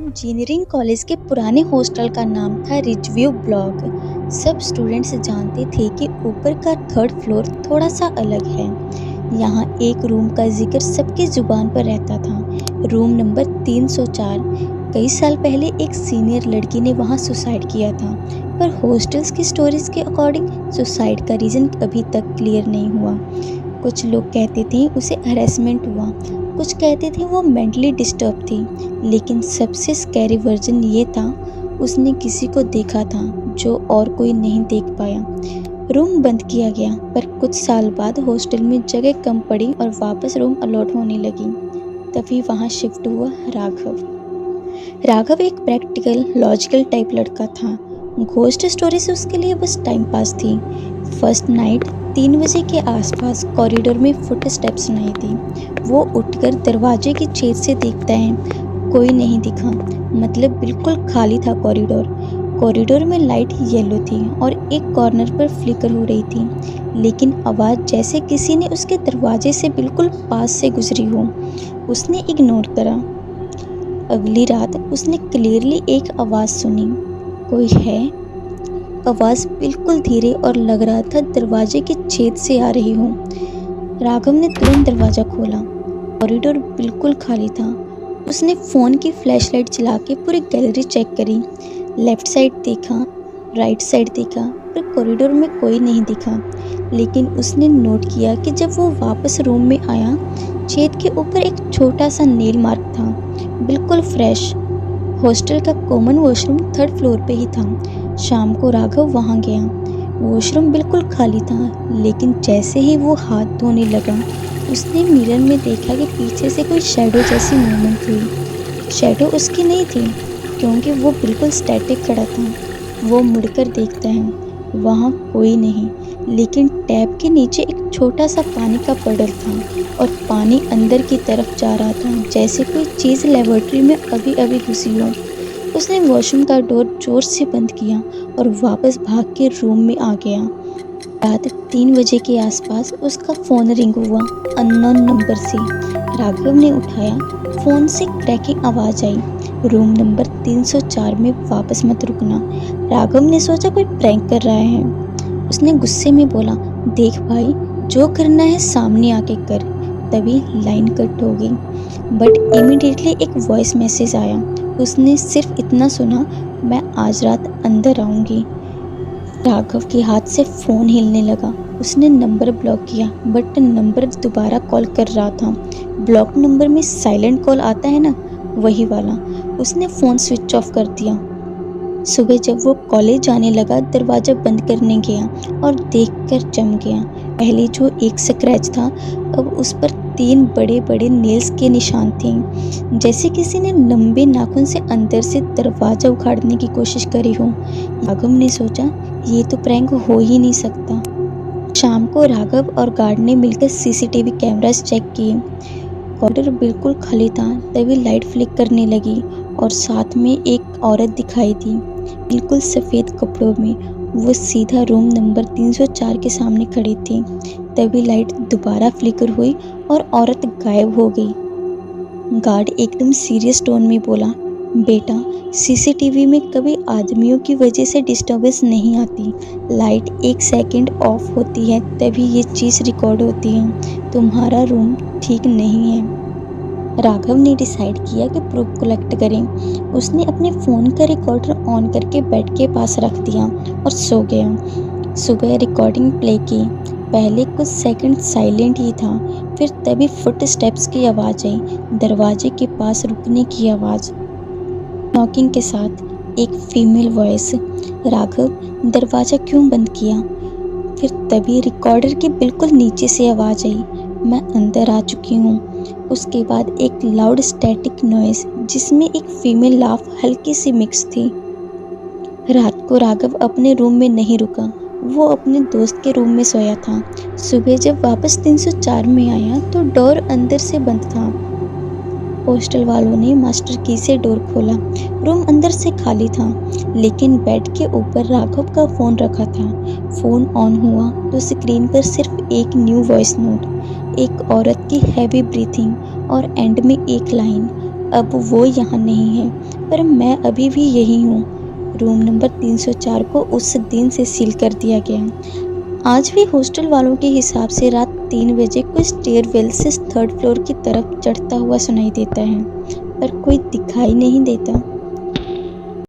Engineering college के पुराने hostel का नाम था रिजव्यू ब्लॉक। सब स्टूडेंट्स जानते थे कि ऊपर का थर्ड फ्लोर थोड़ा सा अलग है। यहाँ एक रूम का जिक्र सबकी जुबान पर रहता था, रूम नंबर 304। कई साल पहले एक सीनियर लड़की ने वहाँ सुसाइड किया था, पर हॉस्टल्स की स्टोरीज के अकॉर्डिंग सुसाइड का रीज़न अभी तक क्लियर नहीं हुआ। कुछ लोग कहते थे उसे हरेसमेंट हुआ, कुछ कहते थे वो मेंटली डिस्टर्ब थी, लेकिन सबसे स्कैरी वर्जन ये था, उसने किसी को देखा था जो और कोई नहीं देख पाया। रूम बंद किया गया, पर कुछ साल बाद हॉस्टल में जगह कम पड़ी और वापस रूम अलॉट होने लगी। तभी वहाँ शिफ्ट हुआ राघव। राघव एक प्रैक्टिकल लॉजिकल टाइप लड़का था। घोस्ट स्टोरी से उसके लिए बस टाइम पास थी। फर्स्ट नाइट 3 बजे के आसपास कॉरिडोर में फुट स्टेप्स सुनाई दी। वो उठकर दरवाजे की छेद से देखता है, कोई नहीं दिखा। मतलब बिल्कुल खाली था कॉरिडोर। कॉरिडोर में लाइट येलो थी और एक कॉर्नर पर फ्लिकर हो रही थी, लेकिन आवाज़ जैसे किसी ने उसके दरवाजे से बिल्कुल पास से गुजरी हो। उसने इग्नोर करा। अगली रात उसने क्लियरली एक आवाज़ सुनी, कोई है। आवाज़ बिल्कुल धीरे और लग रहा था दरवाजे के छेद से आ रही हो। राघव ने तुरंत दरवाज़ा खोला। कॉरिडोर बिल्कुल खाली था। उसने फ़ोन की फ्लैशलाइट चला के पूरी गैलरी चेक करी। लेफ़्ट साइड देखा, राइट साइड देखा, पर कॉरिडोर में कोई नहीं दिखा। लेकिन उसने नोट किया कि जब वो वापस रूम में आया, छेद के ऊपर एक छोटा सा नेल मार्क था, बिल्कुल फ्रेश। हॉस्टल का कॉमन वॉशरूम थर्ड फ्लोर पे ही था। शाम को राघव वहाँ गया। वॉशरूम बिल्कुल खाली था, लेकिन जैसे ही वो हाथ धोने लगा, उसने मिरर में देखा कि पीछे से कोई शैडो जैसी मूवमेंट हुई। शैडो उसकी नहीं थी, क्योंकि वो बिल्कुल स्टैटिक खड़ा था। वो मुड़कर देखता है, वहाँ कोई नहीं, लेकिन टैप के नीचे एक छोटा सा पानी का पुddle था और पानी अंदर की तरफ जा रहा था, जैसे कोई चीज़ लेबोरेटरी में अभी अभी घुसी हो। उसने वॉशरूम का डोर जोर से बंद किया और वापस भाग के रूम में आ गया। रात 3 बजे के आसपास उसका फ़ोन रिंग हुआ, अननोन नंबर से। राघव ने उठाया। फ़ोन से क्रैकिंग आवाज़ आई, रूम नंबर 304 में वापस मत रुकना। राघव ने सोचा कोई प्रैंक कर रहा है। उसने गुस्से में बोला, देख भाई, जो करना है सामने आके कर। तभी लाइन कट हो गई, बट इमीडिएटली एक वॉइस मैसेज आया। उसने सिर्फ इतना सुना, मैं आज रात अंदर आऊँगी। राघव के हाथ से फ़ोन हिलने लगा। उसने नंबर ब्लॉक किया, बट नंबर दोबारा कॉल कर रहा था। ब्लॉक नंबर में साइलेंट कॉल आता है ना, वही वाला। उसने फ़ोन स्विच ऑफ कर दिया। सुबह जब वो कॉलेज जाने लगा, दरवाज़ा बंद करने गया और देखकर जम गया। पहले जो एक स्क्रैच था, अब उस पर 3 बड़े बड़े नेल्स के निशान थे, जैसे किसी ने लंबे नाखून से अंदर से दरवाज़ा उखाड़ने की कोशिश करी हो। राघव ने सोचा, ये तो प्रैंक हो ही नहीं सकता। शाम को राघव और गार्ड ने मिलकर सीसीटीवी कैमरास चेक किए। कॉरिडोर बिल्कुल खाली था। तभी लाइट फ्लिक करने लगी और साथ में एक औरत दिखाई दी, बिल्कुल सफ़ेद कपड़ों में। वो सीधा रूम नंबर 304 के सामने खड़ी थी। तभी लाइट दोबारा फ्लिकर हुई और औरत गायब हो गई। गार्ड एकदम सीरियस टोन में बोला, बेटा, सीसीटीवी में कभी आदमियों की वजह से डिस्टर्बेंस नहीं आती। लाइट 1 सेकंड ऑफ होती है, तभी ये चीज़ रिकॉर्ड होती है। तुम्हारा रूम ठीक नहीं है। राघव ने डिसाइड किया कि प्रूफ कलेक्ट करें। उसने अपने फ़ोन का रिकॉर्डर ऑन करके बेड के पास रख दिया और सो गया। सुबह रिकॉर्डिंग प्ले की। पहले कुछ सेकंड साइलेंट ही था, फिर तभी फुट स्टेप्स की आवाज़ आई, दरवाजे के पास रुकने की आवाज़, नॉकिंग के साथ एक फीमेल वॉइस, राघव, दरवाज़ा क्यों बंद किया? फिर तभी रिकॉर्डर के बिल्कुल नीचे से आवाज़ आई, मैं अंदर आ चुकी हूँ। उसके बाद एक लाउड स्टैटिक नॉइज़, जिसमें एक फीमेल लाफ हल्की सी मिक्स थी। रात को राघव अपने रूम में नहीं रुका, वो अपने दोस्त के रूम में सोया था। सुबह जब वापस 304 में आया तो डोर अंदर से बंद था। हॉस्टल वालों ने मास्टर की से डोर खोला। रूम अंदर से खाली था, लेकिन बेड के ऊपर राघव का फ़ोन रखा था। फ़ोन ऑन हुआ तो स्क्रीन पर सिर्फ एक न्यू वॉइस नोट, एक औरत की हैवी ब्रीथिंग और एंड में एक लाइन, अब वो यहाँ नहीं है, पर मैं अभी भी यही हूँ। रूम नंबर 304 को उस दिन से सील कर दिया गया। आज भी हॉस्टल वालों के हिसाब से रात 3 बजे कोई स्टेयरवेल से थर्ड फ्लोर की तरफ चढ़ता हुआ सुनाई देता है, पर कोई दिखाई नहीं देता।